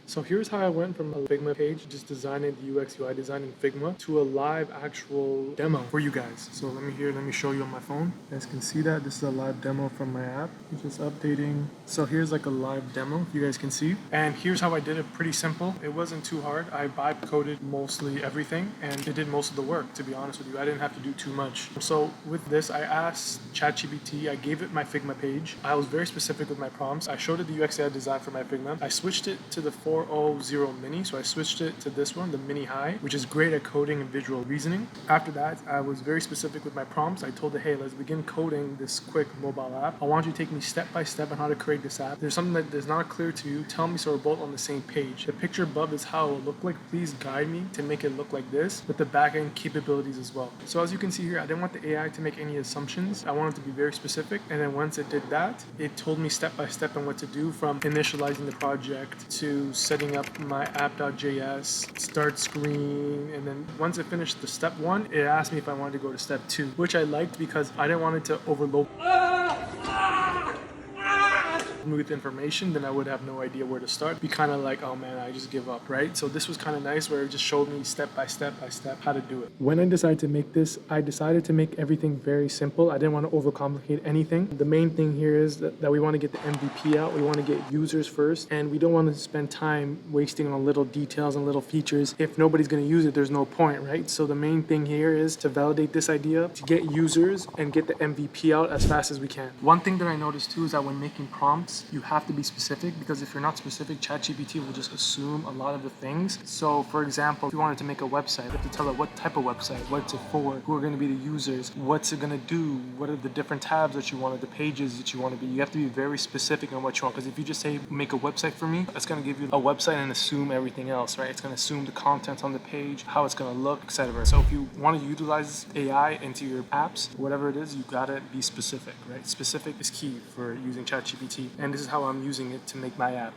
So here's how I went from a Figma page, just designing the UX UI design in Figma, to a live actual demo for you guys. So let me show you on my phone. You guys can see that this is a live demo from my app. I'm just updating. So here's like a live demo, if you guys can see. And here's how I did it, pretty simple. It wasn't too hard. I vibe coded mostly everything and it did most of the work, to be honest with you. I didn't have to do too much. So with this, I asked ChatGPT, I gave it my Figma page. I was very specific with my prompts. I showed it the UX UI design for my Figma. I switched it to the 4.0 mini, so I switched it to this one, the mini high, which is great at coding and visual reasoning. After that, I was very specific with my prompts. I told it, hey, let's begin coding this quick mobile app. I want you to take me step by step on how to create this app. There's something that is not clear to you. Tell me so we're both on the same page. The picture above is how it will look like. Please guide me to make it look like this with the backend capabilities as well. So as you can see here, I didn't want the AI to make any assumptions. I wanted to be very specific. And then once it did that, it told me step by step on what to do, from initializing the project to setting up my app.js, start screen, and then once it finished the step one, it asked me if I wanted to go to step two, which I liked because I didn't want it to overload me with information, then I would have no idea where to start. Be kind of like, oh man, I just give up, right? So this was kind of nice where it just showed me step by step how to do it. When I decided to make this, I decided to make everything very simple. I didn't want to overcomplicate anything. The main thing here is that we want to get the MVP out. We want to get users first, and we don't want to spend time wasting on little details and little features. If nobody's going to use it, there's no point, right? So the main thing here is to validate this idea, to get users and get the MVP out as fast as we can. One thing that I noticed too is that when making prompts, you have to be specific, because if you're not specific, ChatGPT will just assume a lot of the things. So for example, if you wanted to make a website, you have to tell it what type of website, what's it for, who are going to be the users, what's it going to do, what are the different tabs that you wanted, the pages that you want to be. You have to be very specific on what you want, because if you just say make a website for me, it's going to give you a website and assume everything else, right? It's going to assume the content on the page, how it's going to look, etc. So if you want to utilize AI into your apps, whatever it is, you got to be specific, right? Specific is key for using ChatGPT, and this is how I'm using it to make my app.